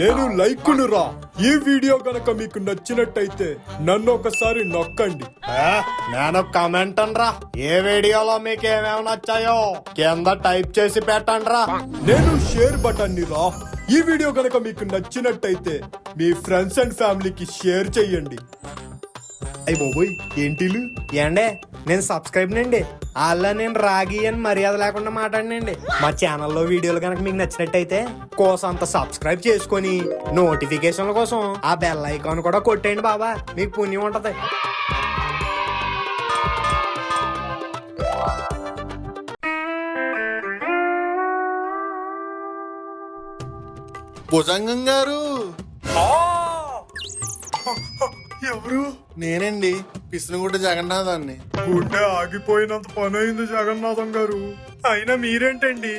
నేను లైకును రా. ఈ వీడియో గనక మీకు నచ్చినట్టయితే నన్ను ఒకసారి నొక్కండి. నేను కామెంట్ అనరా, ఏ వీడియోలో మీకు ఏమేమి నచ్చాయో కింద టైప్ చేసి పెట్టండి రా. నేను షేర్ బటన్ ని రా. ఈ వీడియో గనక మీకు నచ్చినట్టయితే మీ ఫ్రెండ్స్ అండ్ ఫ్యామిలీకి షేర్ చెయ్యండి. అయ్యి బాబోయ్ ఏంటిలు ఏండే, నేను సబ్స్క్రైబ్ నండి. అలా నేను రాగి అని మర్యాద లేకుండా మాట్లాడినండి. మా ఛానల్లో వీడియోలు కనుక మీకు నచ్చినట్టయితే కోసంత సబ్స్క్రైబ్ చేసుకొని నోటిఫికేషన్ల కోసం ఆ బెల్ ఐకాన్ కూడా కొట్టేయండి బాబా, మీకు పుణ్యం ఉంటది. భుజంగం గారు, ఎవరు? నేనండి పిసినగుడ్డ జగన్నాథాన్ని. గుండె ఆగిపోయినంత పని అయింది జగన్నాథం గారు. అయినా మీరేంటండి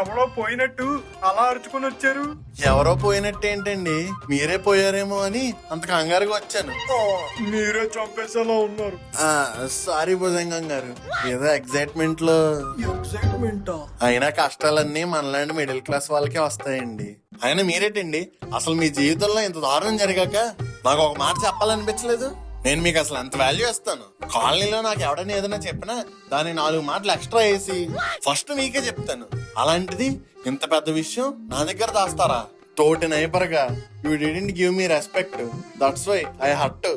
ఎవరో పోయినట్టు అలా అరుచుకుని వచ్చారు? ఎవరో పోయినట్టేంటండి, మీరే పోయారేమో అని అంత కంగారుగా వచ్చాను. మీరే చంపేసేలా ఉన్నారు. సారీ భుజంగం గారు, ఏదో ఎగ్జైట్మెంట్ లో. ఎక్సైట్మెంటా? అయినా కష్టాలన్నీ మనలాంటి మిడిల్ క్లాస్ వాళ్ళకే వస్తాయండి. అయినా మీరేటండి, అసలు మీ జీవితంలో ఇంత దారుణం జరిగాక నాకు ఒక మాట చెప్పాలనిపించలేదు. నేను మీకు అసలు ఎంత వాల్యూ ఇస్తాను. కాలనీలో నాకు ఎవడైనా ఏదైనా చెప్పినా దాన్ని 4 మాటలు ఎక్స్ట్రా వేసి ఫస్ట్ మీకే చెప్తాను. అలాంటిది ఇంత పెద్ద విషయం నా దగ్గర దాస్తారా? తోటి నైబర్ గా you didn't give me respect, that's why I hurt.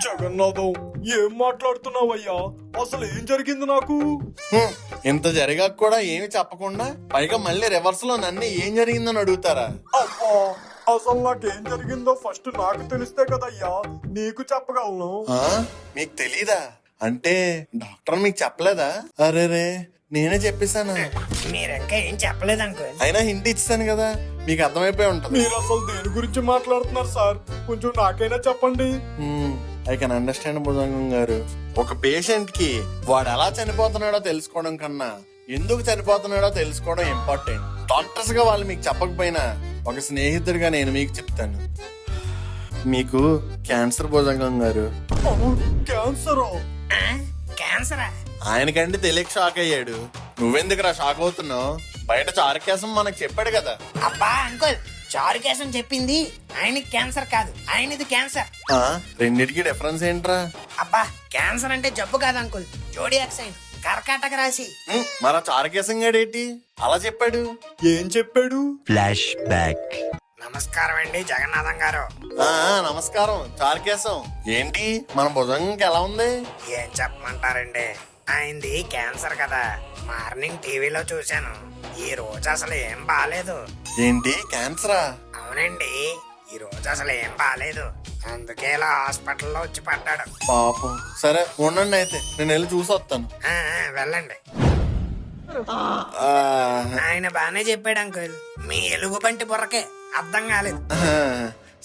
Jagannatham, ఏం మాట్లాడుతున్నావయ్యా? అసలు ఏం జరిగింది నాకు? ఇంత జరిగాక కూడా ఏమి చెప్పకుండా పైగా మళ్ళీ రివర్స్ లో నన్ను ఏం జరిగిందని అడుగుతారా? అబ్బా, అసలు నాకేం జరిగిందో ఫస్ట్ నాకు తెలిస్తే కదయ్యా నీకు చెప్పగలను. మీకు తెలీదా? అంటే డాక్టర్ మీకు చెప్పలేదా? అరేరే, నేనే చెప్పేశాను. మీరింకా ఏం చెప్పలేదు అనుకో. అయినా హింట్ ఇచ్చాను కదా, మీకు అర్థమైపోయి ఉంటుంది. మీరు అసలు దేని గురించి మాట్లాడుతున్నారు సార్? కొంచెం నాకైనా చెప్పండి. ఐ కెన్ అండర్స్టాండ్ భుజంగం గారు. ఒక పేషెంట్ కి వాడు ఎలా చనిపోతున్నాడో తెలుసుకోవడం కన్నా ఎందుకు చనిపోతున్నాడో తెలుసుకోవడం ఇంపార్టెంట్. డాక్టర్స్ గా వాళ్ళు మీకు చెప్పకపోయినా ఒక స్నేహితుడిగా నేను మీకు చెప్తాను. మీకు క్యాన్సర్ భుజంగం గారు. క్యాన్సరా? క్యాన్సరా? ఆయనకంటే తెలియక షాక్ అయ్యాడు. నువ్వెందుకురా షాక్ అవుతున్నావు? బయట చారుకేసం మనకు చెప్పాడు కదా. అబ్బా అంకుల్, చారుకేసం చెప్పింది ఆయనకి క్యాన్సర్ కాదు, ఆయనది క్యాన్సర్. రెండిటికి డిఫరెన్స్ ఏంట్రా? అబ్బా, క్యాన్సర్ అంటే జబ్బు కాదు అంకుల్, జోడియాక్ సైన్, కర్కాటక రాశి. మన చారుకేసం గడేటి అలా చెప్పాడు? ఏం చెప్పాడు? Flash back. నమస్కారం అండి జగన్నాథం గారు. నమస్కారం చారుకేసం. ఏంటి మన భుజంగంకి ఎలా ఉంది? ఏం చెప్పమంటారండి, ఆయనది క్యాన్సర్ కదా. మార్నింగ్ టీవీలో చూశాను, ఈ రోజు అసలు ఏం బాలేదు. ఏంటి క్యాన్సరా? అవునండి, ఈ రోజు అసలు ఏం బాలేదు. అందుకే ఇలా హాస్పిటల్లో వచ్చి పడ్డాడు. పాపం. సరే ఉండండి, అయితే నేను వెళ్ళి చూసి వస్తాను. వెళ్ళండి. ఆయన బానే చెప్పాడు అంకుల్, మీ ఎలుగు బంటి బుర్రకే అర్థం కాలేదు.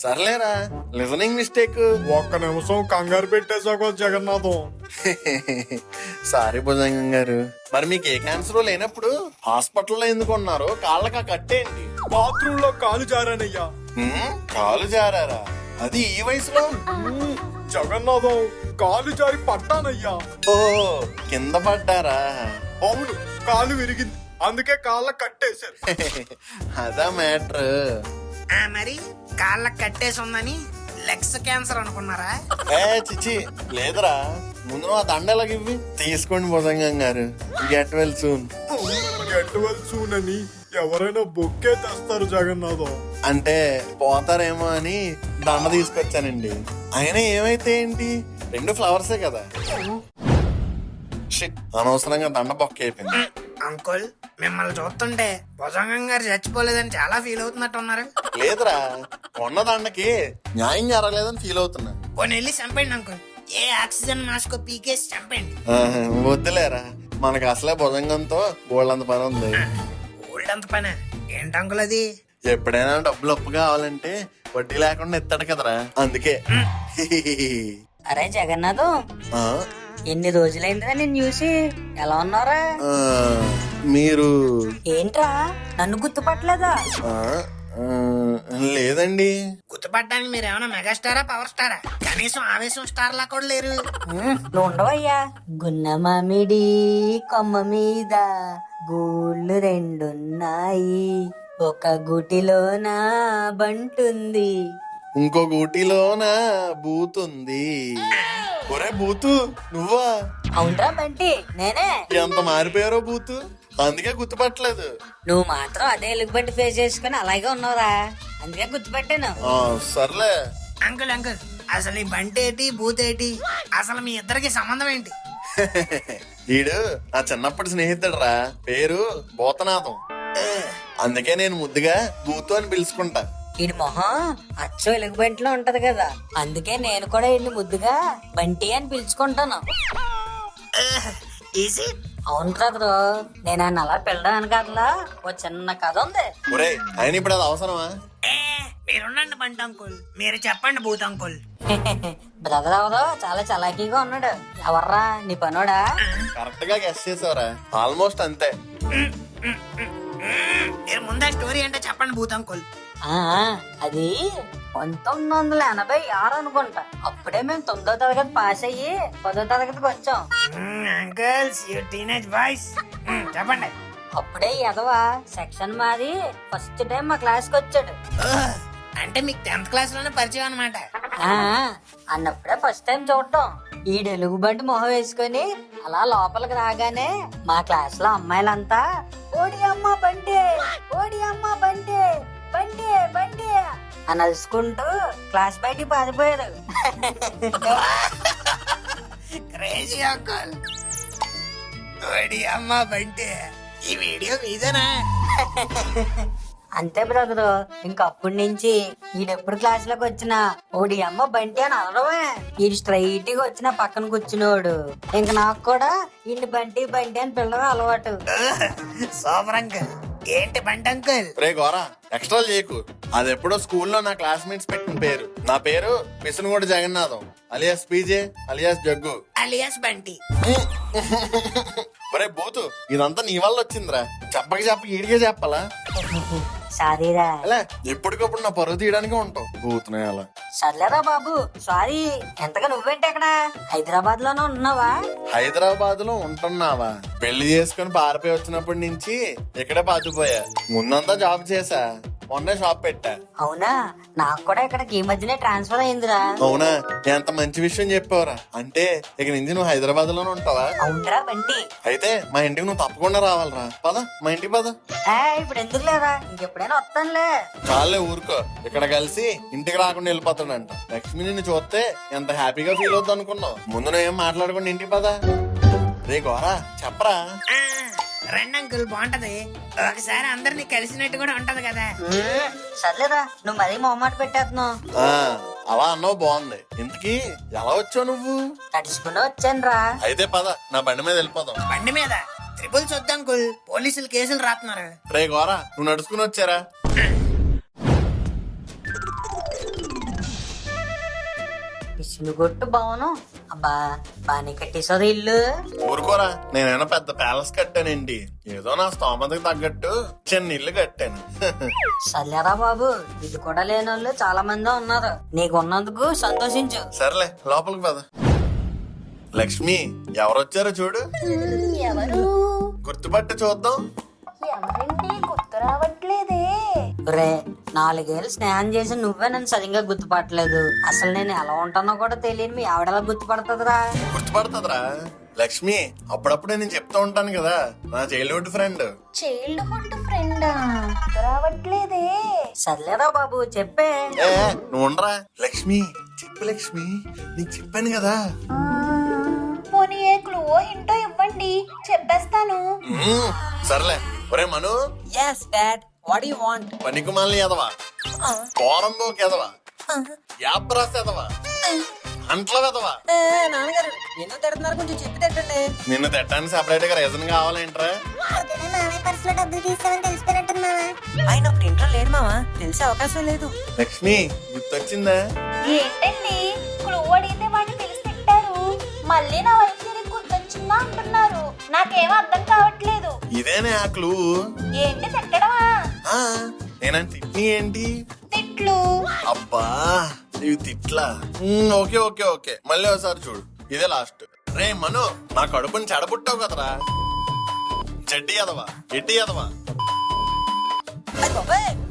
సర్లేరా, లిజనింగ్ మిస్టేక్. ఒక్క నిమిషం కంగారు పెట్టేసాకో జగన్నాథం. సారీ భుజంగం గారు. మరి మీకు ఏ క్యాన్సర్ లేనప్పుడు హాస్పిటల్లో ఎందుకు ఉన్నారు? కాళ్ళకి కట్టేయండి. బాత్రూమ్ లో కాలు జారానయ్యా. కాలు జారారా? అది ఈ వయసులో? జగన్నాథం, కాలు జారి పడ్డానయ్యా. ఓ, కింద పడ్డారా? అవును, కాలు విరిగింది, అందుకే కాళ్ళ కట్టేశారు. అదా మ్యాటర్. మరి కాళ్ళకి కట్టేసి ఉందని లెగ్స్ క్యాన్సర్ అనుకున్నారా? చిచి లేదురా. ముందు ఆ దండలకి ఇవ్వి తీసుకోండి భుజంగం గారు. Get well soon. Get well soon అని ఎవరైనా బొక్కే తెస్తారు జగన్నాథం. అంటే పోతారేమో అని దండ తీసుకొచ్చానండి. అయినా ఏమైతే ఏంటి, 2 ఫ్లవర్సే కదా. షిట్, అనవసరంగా దండ బొక్క అయిపోయింది. అంకుల్, మిమ్మల్ని చూస్తుంటే భుజంగం గారు చచ్చిపోలేదని చాలా ఫీల్ అవుతున్నట్టు ఉన్నారు. లేదురా, కొన్న దండకి న్యాయం జరగలేదని ఫీల్ అవుతున్నా. పోనీ వెళ్ళి చంపండి అంకుల్, ఏ ఆక్సిజన్ మాస్క్ పీకేసి చంపండి. వద్దులేరా, మనకు అసలే భుజంగంతో బోళ్ళంత పని ఉంది. ఓల్డ్ అంత పని ఏంటి అంకుల్ అది? ఎప్పుడైనా డబ్బులు అప్పు కావాలంటే వడ్డీ లేకుండా ఇస్తాడు కదరా, అందుకే. అరే జగన్నాథం, ఎన్ని రోజులైందిరా నేను చూసి, ఎలా ఉన్నారా? మీరు ఏంట్రా నన్ను గుర్తుపట్టలేదా? లేదండి. గుర్తుపట్టడానికి మీరు ఏమైనా మెగాస్టారా, పవర్ స్టారా? కనీసం ఆవేశం స్టార్ లా కూడా లేరు. నువ్వు ఉండవయ్యా. గున్న మామిడి కొమ్మ మీద గూళ్ళు 2 ఉన్నాయి, ఒక గూటిలోన బంటుంది. ఇంకో గూటిలోన బూతుంది. ఒరే బూతు నువ్వా? అవునరా బంటి, నేనే. ఎంత మారిపోయారో బూతు, అందుకే గుర్తుపట్టలేదు. నువ్వు మాత్రం అదే ఎలుగుబంటి ఫేస్ చేసుకుని అలాగే ఉన్నావురా, అందుకే గుర్తుపెట్టాను. సర్లే. అంకుల్ అంకుల్, అసలు ఈ బంటేటి బూతేటి, అసలు మీ ఇద్దరికి సంబంధం ఏంటి? వీడు నా చిన్నప్పటి స్నేహితుడురా, పేరు భూతనాథం. అందుకే నేను ముద్దుగా బూతు అని పిలుచుకుంటా. ఈడి మొహం అచ్చం ఎలుగుబంటిలో ఉంటది కదా, అందుకే నేను కూడా ఈయన్ని ముద్దుగా బంటి అని పిలుచుకుంటాను. అవును బ్రదరు, నేను ఆయన అలా పిల్లడానికి కదలా, ఓ చిన్న కథ ఉంది. ఒరే ఆయన ఇప్పుడు అది అవసరమా? మీరుండండి బంటి అంకుల్, మీరు చెప్పండి బూత్ అంకుల్. బ్రదర్ ఎవరో చాలా చలాకీగా ఉన్నాడు. ఎవర్రా నీ పనోడా? కరెక్ట్ గా గెస్ చేసావురా, ఆల్మోస్ట్ అంతే. మీరు ముందే స్టోరీ అంటే చెప్పండి బూత్ అంకుల్. ఆ, అది 1986 అనుకుంటా. అప్పుడే మేము 9వ తరగతి పాస్ అయ్యి 10వ తరగతికి వచ్చాం. అంకుల్స్ యు టీనేజ్ బాయ్స్, చెప్పండి. అప్పుడే ఎదవా సెక్షన్ మాది ఫస్ట్ టైం మా క్లాస్ కి వచ్చాడు. అంటే మీకు 10th క్లాస్ లోనే పరిచయం అన్నమాట. ఆ, అన్నప్పుడే ఫస్ట్ టైం చూడటం. ఈ ఎలుగుబంటి మొహం వేసుకొని అలా లోపలికి రాగానే మా క్లాస్ లో అమ్మాయిలంతా ఓడి అమ్మ బండి, ఓడి అమ్మ బండి, బండి బండి అని అరుచుకుంటూ క్లాస్ బయటికి పారిపోయారు. క్రేజీ అంకుల్, ఓడి అమ్మ బంటి, ఈ వీడియో మీదేనా? అంతే బ్రదరు, ఇంకప్పటి నుంచి ఈడెప్పుడు క్లాస్ లోకి వచ్చినా ఓడి అమ్మ బంటి అని అనడమే. ఈడు స్ట్రైట్ గా వచ్చిన పక్కన కూర్చునేవాడు. ఇంక నాకు కూడా ఈయన బంటి బంటి అని పిల్లడం అలవాటు. Super uncle. ఏంటి బంటి అంకుల్? రే గోరా, ఎక్స్ట్రా చేయకు. అది ఎప్పుడో స్కూల్లో నా క్లాస్మేట్స్ పెట్టిన పేరు. నా పేరు Pisunugoda Jagannatham alias PJ alias Jaggu alias Bunty. ఒరే బూతు, ఇదంతా నీ వల్ల వచ్చిందిరా. చెప్పక ఈడిగే చెప్పాలా? సారీరా. అలా ఎప్పటికప్పుడు నా పరువు తీయడానికి ఉంటావు బూతునే అలా. సర్లేరా బాబు, సారీ. ఎంతగా నువ్వేంటి అక్కడ హైదరాబాద్ లోనే ఉంటున్నావా? హైదరాబాద్ లో ఉంటున్నావా? పెళ్లి చేసుకుని పారిపోయి వచ్చినప్పటి నుంచి ఇక్కడే పాతిపోయా. ముందంతా జాబ్ చేసా, మొన్నే షాప్ పెట్టా. అవునా, నాకు కూడా ఇక్కడికి ఈ మధ్యనే ట్రాన్స్ఫర్ అయిందిరా. అవునా, ఎంత మంచి విషయం చెప్పావురా. అంటే ఇక నుంచి నువ్వు హైదరాబాద్ లోనే ఉంటావా? అవునరా బంటి. అయితే మా ఇంటికి నువ్వు తప్పకుండా రావాలరా. పద మా ఇంటికి పద. ఇప్పుడు ఎందుకు లేదా, ఇంకెప్పుడైనా వస్తానులే. చాలే ఊరుకో, ఇక్కడ కలిసి ఇంటికి రాకుండా వెళ్ళిపోతాడంట. లక్ష్మి నిన్ను చూస్తే ఎంత హ్యాపీగా ఫీల్ అవుతుంది అనుకున్నావు. ముందు నువ్వేం మాట్లాడకుండా ఇంటికి పద. రే గోరా చెప్పరా. రండి అంకుల్, బాగుంటది. ఒకసారి అందరినీ కలిసినట్టు కూడా ఉంటది కదా. సర్లేరా, నువ్వు మరీ మొహమాట పెట్టేస్తున్నావు. అలా అన్నావు, బాగుంది. ఇంతకీ ఎలా వచ్చావు నువ్వు? నడుచుకుని వచ్చాను రా. అయితే పద, నా బండి మీద వెళ్ళిపోదాం. బండి మీద ట్రిపుల్స్ వద్దు అంకుల్, పోలీసులు కేసులు రాస్తున్నారు. రే గోరా, నువ్వు నడుచుకుని వచ్చారా? పిసులుగొట్టు భవనం, అబ్బా బానే కట్టేసారు ఇల్లు. ఊరుకోరా, నేనైనా పెద్ద ప్యాలెస్ కట్టానండి. ఏదో నా స్తోమతకు తగ్గట్టు చిన్న ఇల్లు కట్టాను. సర్లేరా బాబు, ఇది కూడా లేని వాళ్ళు చాలా మంది ఉన్నారు. నీకు ఉన్నందుకు సంతోషించు. సర్లే లోపలికి పద. లక్ష్మి, ఎవరొచ్చారో చూడు. ఎవరు? గుర్తుపట్టి చూద్దాం. ఎవరండి, గుర్తు రావట్లేదే. రే, 4 ఏళ్ళు స్నేహం చేసి నువ్వే నన్ను సరిగ్గా గుర్తుపట్టలేదు. అసలు నేను ఎలా ఉంటానో కూడా తెలియని మీ ఆవిడలా గుర్తుపడుతుందిరా. గుర్తుపడుతుందిరా లక్ష్మి, అప్పుడప్పుడే నేను చెప్తూ ఉంటాను కదా, నా చైల్డ్హుడ్ ఫ్రెండ్. చైల్డ్హుడ్ ఫ్రెండా? రావట్లేదే. సర్లేరా బాబు, చెప్పే. నువ్వు ఉండరా. లక్ష్మి చెప్పు లక్ష్మి, నీకు చెప్పాను కదా. పోనీ ఏ క్లూ హింటో ఇవ్వండి, చెప్పేస్తాను. సర్లే. ఒరే మను. yes dad, what do you want? పనికిమాలిన ఎదవా, పోరంబోకి ఎదవా, యాబ్రాస్ ఎదవా, అంట్ల వెదవా. నాన్నగారు ఎందుకు తిడుతున్నారు, కొంచెం చెప్పి తిట్టండి. నిన్ను తిట్టడానికి సెపరేట్ గా రీజన్ కావాలేంట్రా? ఆయన ఇంట్లో లేడు మావా, తెలిసే అవకాశం లేదు. లక్ష్మి గుర్తొచ్చిందా? ఏంటండి క్లూ అడిగితే వాడిని తెలిసి తిట్టారు, మళ్ళీ నా వైపు తిరిగి గుర్తొచ్చిందా అంటున్నారు. నాకేం అర్థం కావట్లేదు. ఇదేనే ఆ క్లూ. ఏంటి తిట్టడమా? నేనంటే తిట్ని ఏంటి? తిట్లు. అబ్బా ఇవి తిట్లా. ఓకే ఓకే ఓకే, మళ్ళీ ఒకసారి చూడు, ఇదే లాస్ట్. రే మను, నా కడుపుని చెడబుట్టావు కదరా. చెడ్డి ఎదవా, ఎడ్డి ఎదవా.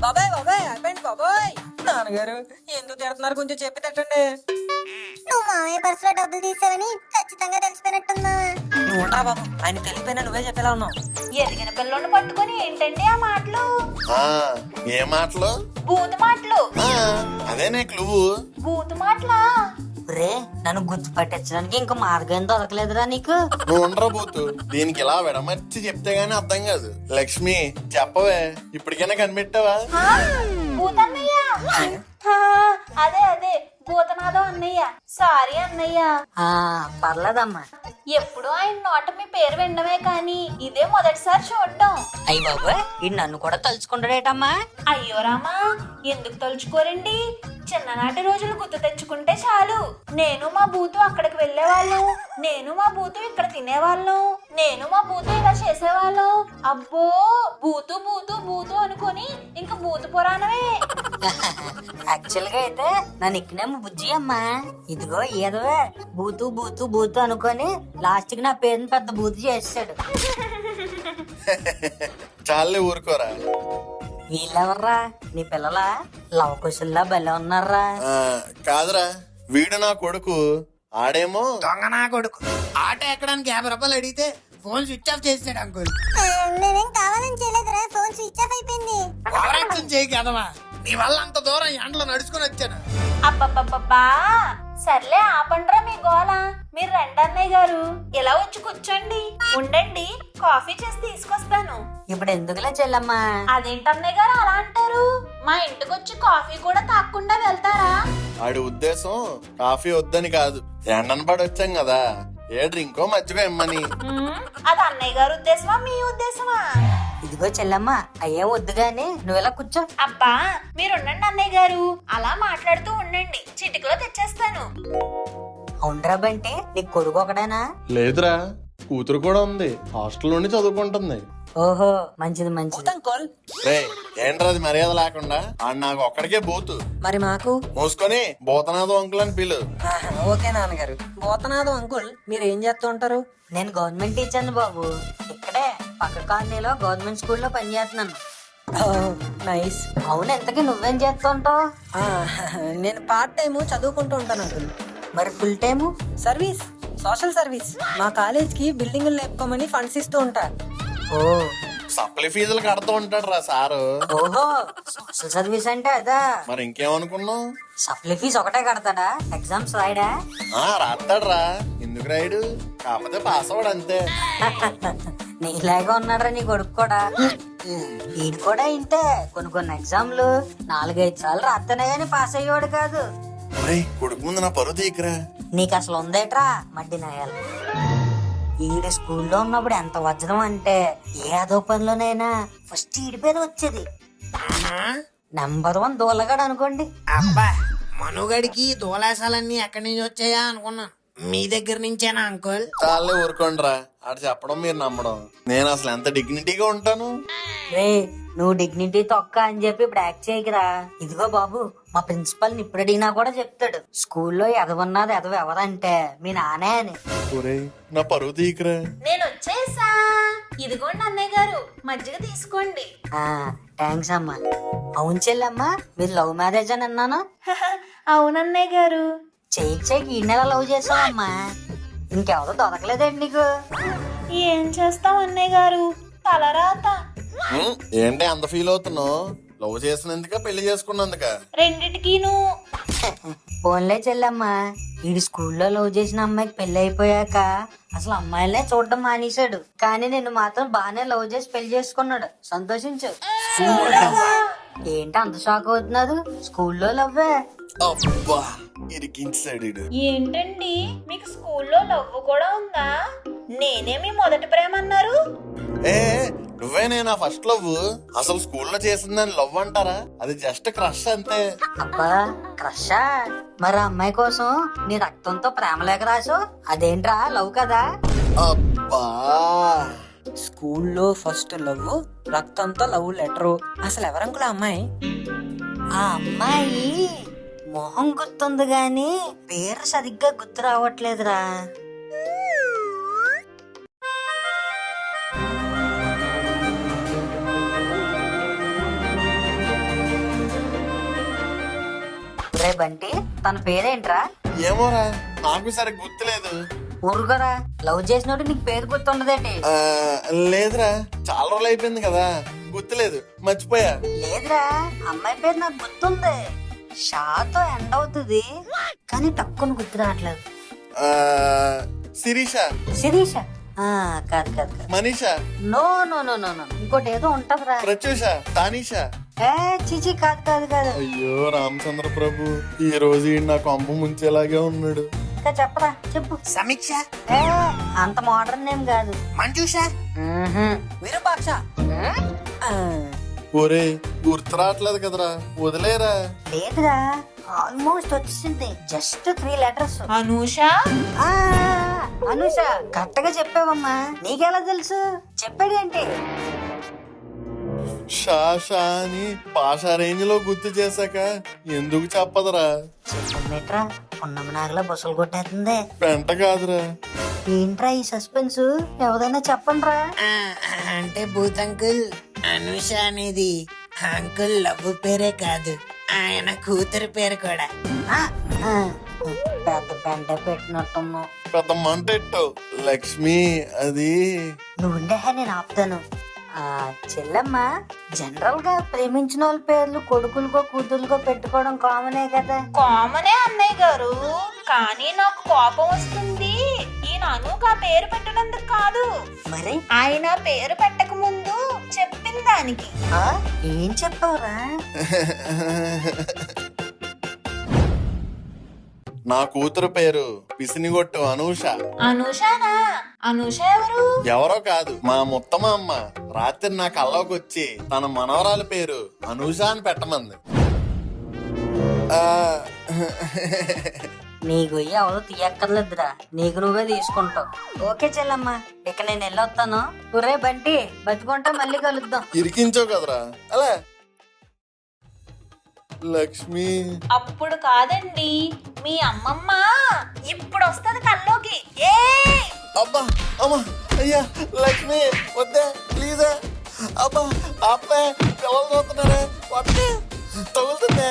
బాబాయ్ బాబాయ్ అయిపోయింది బాబాయ్. నాన్నగారు ఎందుకు తిడుతున్నారు, కొంచెం చెప్పి తిట్టండి. నువ్వు మామయ్య పర్సులో డబ్బులు తీసావని ఖచ్చితంగా తెలిసిపోయినట్టుందా? నువ్వు ఉండరా బాబు, ఆయన తెలియపోయినా నువ్వే చెప్పేలా ఉన్నావు. ఎదిగిన పిల్లోని పట్టుకొని ఏంటండి ఆ మాటలు? ఆ, ఏ మాటలు? బూతు మాటలు. ఆ, అదేనే క్లువు. బూతు మాటలా? రే నన్ను గుర్తుపట్టించడానికి ఇంకో మార్గం దొరకలేదురా నీకు? నువ్వు ఉండరా పోతు, దీనికి ఇలా విడమర్చి చెప్తే గానీ అర్థం కాదు. లక్ష్మి చెప్పవే, ఇప్పటికైనా కనిపెట్టావా? ఆ, భూతన్నయ్య. ఆ, అదే అదే భూతనాథం అన్నయ్య. సారీ అన్నయ్య. ఆ పర్లేదమ్మా. ఎప్పుడు ఆయన నోట మీ పేరు వినడమే కానీ ఇదే మొదటిసారి చూడటం. అయ్యి బాబు ఇది నన్ను కూడా తలుచుకుంటాడేటమ్మా? అయ్యో రామా, ఎందుకు తలుచుకోరండి? చిన్ననాటి రోజులు గుర్తు తెచ్చుకుంటే చాలు. నేను మా బూతు అక్కడికి వెళ్ళేవాళ్ళం, నేను మా బూతు ఇక్కడ తినేవాళ్ళం, నేను మా బూతు ఇలా చేసేవాళ్ళం. అబ్బో, బూతు బూతు బూతు అనుకొని ఇంక బూతు పురాణమే. యాక్చువల్ గా అయితే నా నిక్నేమ్ బుజ్జి అమ్మా. ఇదిగో ఏదోవే బూతు బూతు బూతు అనుకొని లాస్ట్ కి నా పేరుని పెద్ద బూతు చేసాడు. చాలే ఊరుకోరా. వీళ్ళెవర్రా? నీ పిల్లలా? లవ కుశల్లా భలే ఉన్నారా? ఆ, కాదురా, వీడు నా కొడుకు. ఆడేమో దొంగ నా కొడుకు ఆట ఎక్కడానికి 50 రూపాయలు అడిగితే ఫోన్ స్విచ్ ఆఫ్ చేసాడు అంకుల్. నేనేం కావాలని చేయలేదురా, ఫోన్ స్విచ్ ఆఫ్ అయిపోయింది. ఓవరాక్షన్ చేయకు ఎదవా, నీ వల్ల అంత దూరం ఎండలో నడుచుకుని వచ్చాను. అబ్బబ్బబ్బబ్బా, సర్లే ఆపండ్రా మీ గోల. మీరు రండి అన్నయ్య గారు, ఇలా వచ్చి కూర్చోండి. ఉండండి, కాఫీ చేసి తీసుకొస్తాను. ఇప్పుడు ఎందుకులే చెల్లమ్మా? అదేంటి అన్నయ్య గారు అలా అంటారు? మా ఇంటికి వచ్చి కాఫీ కూడా తాగకుండా వెళ్తారా? ఆడి ఉద్దేశం కాఫీ వద్దని కాదు, ఎండన పడి వచ్చాం కదా, ఏ డ్రింకో మర్చిపో ఇమ్మని. అది అన్నయ్య గారు ఉద్దేశమా మీ ఉద్దేశమా? ఇదిగో చెల్లమ్మా అయ్యేం వద్దు గాని నువ్వు ఇలా కూర్చో. అబ్బా, మీరు ఉండండి అన్నయ్య గారు, అలా మాట్లాడుతూ ఉండండి, చిటికలో తెచ్చేస్తాను. అవునరా బంటి, నీకు కొడుకు ఒకడేనా? లేదురా, కూతురు కూడా ఉంది, హాస్టల్ నుండి చదువుకుంటుంది. ఓహో మంచిది మంచిది. అంకుల్ రే, ఏంట్రా అది మర్యాద లేకుండా? ఆడు నాకు ఒక్కడికే బూతు. మరి మాకు? మూసుకొని భూతనాథం అంకుల్ అని పిలు. ఓకే నాన్నగారు. భూతనాథం అంకుల్ మీరు ఏం చేస్తూ ఉంటారు? నేను గవర్నమెంట్ టీచర్ని బాబు. ఇక్కడే పక్క కాలనీలో గవర్నమెంట్ స్కూల్లో పనిచేస్తున్నాను. నైస్. అవును, ఎంతకీ నువ్వేం చేస్తుంటావు? నేను పార్ట్ టైం చదువుకుంటూ ఉంటాను అంకుల్. మరి full time? Service, social service. మా కాలేజ్ కి బిల్డింగులు లేపుకోమని ఫండ్స్ ఇస్తూ ఉంటా. ఓ సప్లై ఫీజులు కడుతూ ఉంటాడు రా సారు. ఓహో, సోషల్ సర్వీస్ అంటే అదా? మరి ఇంకేమనుకున్నావు? సప్లై ఫీజు ఒకటే కడతాడా? ఎగ్జామ్స్ రాయడా? రాస్తాడు రా, ఎందుకు రాయుడు, కాకపోతే పాస్ అవడు అంతే. నీలాగా ఉన్నాడ్రా నీ కొడుకు కూడా. వీడు కూడా ఇంతే, కొన్ని కొన్ని ఎగ్జామ్లు 4-5 సార్లు రాస్తేనే గానీ పాస్ అయ్యేవాడు కాదు. ఒరేయ్, కొడుకు ముందు నా పరువు తీయకురా. నీకు అసలు ఉందేట్రా మడ్డి నాయాలి. ఈడు స్కూల్లో ఉన్నప్పుడు ఎంత వజ్రం అంటే ఏ అదో పనిలోనైనా ఫస్ట్ ఈడి పేరు వచ్చేది. నంబర్ 1 దూలగాడు అనుకోండి. అబ్బా, మనుగడికి దోలాసాలన్నీ ఎక్కడి నుంచి వచ్చాయా అనుకున్నాను. మీ దగ్గర నుంచేనా అంకుల్? చాలే ఊరుకోండిరా, ఆడు చెప్పడం మీరు నమ్మడం. నేను అసలు ఎంత డిగ్నిటీగా ఉంటాను. రే నువ్వు డిగ్నిటీ తొక్క అని చెప్పి ఇప్పుడు యాక్ట్ చేయకురా. ఇదిగో బాబు, మా ప్రిన్సిపల్ ని ఇప్పుడు అడిగినా కూడా చెప్తాడు, స్కూల్లో ఎదవన్నది ఎదవ ఎవరంటే మీ నానే అని. ఒరేయ్, నా పరువు తీయకురా. నేను వచ్చేసా. ఇదిగోండి అన్నయ్య గారు, మజ్జిగ తీసుకోండి. థ్యాంక్స్ అమ్మా. అవును చెల్లమ్మా, మీరు లవ్ మ్యారేజ్ అని అన్నాను. అవునన్నయ్య గారు. చెయ్యి ఈ నెల లవ్ చేసావమ్మా. ఇంకెవరో దొరకలేదండి నీకు? ఏం చేస్తాం అన్నయ్య గారు, తలరాత. ఏంటి అంత ఫీల్ అవుతున్నావు? లవ్ చేసినందుక పెళ్లి చేసుకున్నందుక? రెండిటికిను. ఫోన్లే చెల్లమ్మా, వీడు స్కూల్లో లవ్ చేసిన అమ్మాయికి పెళ్లి అయిపోయాక అసలు అమ్మాయిలనే చూడడం మానేశాడు. కానీ నిన్ను మాత్రం బాగానే లవ్ చేసి పెళ్లి చేసుకున్నాడు. సంతోషించు. ఏంటి అంత షాక్ అవుతున్నారు? స్కూల్లో లవ్వే. అబ్బా, ఇరికించాడు ఈడు. ఏంటండి, మీకు స్కూల్లో లవ్ కూడా ఉందా? నేనే మీ మొదటి ప్రేమ అన్నారు. ఏ, నువ్వేనే నా ఫస్ట్ లవ్. అసలు స్కూల్లో చేసిందని లవ్ అంటారా? అది జస్ట్ క్రష్ అంతే. అబ్బా క్రషా? మరి ఆ అమ్మాయి కోసం నీ రక్తంతో ప్రేమ లేఖ రాసు, అదేంట్రా లవ్ కదా? అబ్బా, స్కూల్లో ఫస్ట్ లవ్, రక్తంతో లవ్ లెటరు. అసలు ఎవరంకుల్ ఆ అమ్మాయి? ఆ అమ్మాయి మొహం గుర్తుంది గాని పేరు సరిగ్గా గుర్తు రావట్లేదురా. బంటి తన పేరేంట్రా? ఏమోరా నాకు సరిగ్గా గుర్తులేదు. ఊరుకోరా, లవ్ చేసినోడు నీకు పేరు గుర్తుండదేంటి? ఆ, లేదురా చాలా రోజులు అయిపోయింది కదా, గుర్తులేదు, మర్చిపోయా. లేదురా, అమ్మాయి పేరు నాకు గుర్తుంది. షాతో ఎండ్ అవుతుంది కానీ తక్కువ గుర్తు రావట్లేదు. ఆ, శిరీష. శిరీష? కాదు కాదు కాదు. Manisha. No no no no no, ఇంకోటి ఏదో ఉంటదిరా. ప్రత్యూష. తానీషా. చిచి కాదు కాదు కాదు. అయ్యో రామచంద్ర ప్రభు, ఈ రోజు ఈయన నా కొంప ముంచేలాగే ఉన్నాడు. ఇంకా చెప్పరా, చెప్పు. సమీక్ష. అంత మోడర్న్ నేమ్ కాదు. మంజుష. విరూపాక్ష. ఒరే గుర్తు రావట్లేదు కదరా, వదిలేరా. లేదురా, ఆల్మోస్ట్ వచ్చింది. Just 3 letters. అనూష. అనుష, కరెక్ట్గా చెప్పావమ్మా. నీకెలా తెలుసు? చెప్పాడేంటి? షా అని పాషా రేంజ్ లో గుర్తు చేశాక ఎందుకు చెప్పదురా? చెప్పమ్మేట్రా, పున్నమ నాగలా బుసలు కొట్టేస్తుంది. పెంట కాదురా. ఏంట్రా ఈ సస్పెన్స్? ఎవరైనా చెప్పండిరా. అంటే భూత్ అంకుల్, అనుష అనేది అంకుల్ లవ్ పేరే కాదు, ఆయన కూతురు పేరు కూడా. పెద్ద పెంట పెట్టినట్టున్నావు. పెద్ద మంటెట్టు. లక్ష్మి అది. నువ్వుండే నేను ఆపుతాను. చెల్లమ్మ, జనరల్ గా ప్రేమించిన వాళ్ళ పేర్లు కొడుకులకో కూతురుకో పెట్టుకోవడం కామనే కదా. కామనే అన్నయ్య గారు, కానీ నాకు కోపం వస్తుంది ఈయన అనూక పేరు పెట్టినందుకు కాదు, మరి ఆయన పేరు పెట్టక ముందు చెప్పిన దానికి. ఏం చెప్పావురా? నా కూతురు పేరు పిసినిగొట్టు అనూష. అనూషనా? అనూష ఎవరు? ఎవరో కాదు, మా ముత్తమ అమ్మ రాత్రి నా కల్లోకి వచ్చి తన మనవరాలి పేరు అనూష అని పెట్టమంది. నీ గొయ్యి ఎవరు తీయక్కర్లేదురా, నీకు నువ్వే తీసుకుంటావు. ఓకే చెల్లమ్మ, ఇక నేను వెళ్ళొస్తాను. ఒరే బంటి, బతుకుంటా మళ్ళీ కలుద్దాం. ఇరికించావు కదరా అలా. లక్ష్మి. అప్పుడు కాదండి, మీ అమ్మమ్మ ఇప్పుడు వస్తుంది కల్లోకి. ఏ అబ్బా అమ్మా అయ్యా లక్ష్మి వద్దే ప్లీజా. అబ్బా అబ్బా పిల్లలు చూస్తున్నారే, వద్దే తగులుతుందే.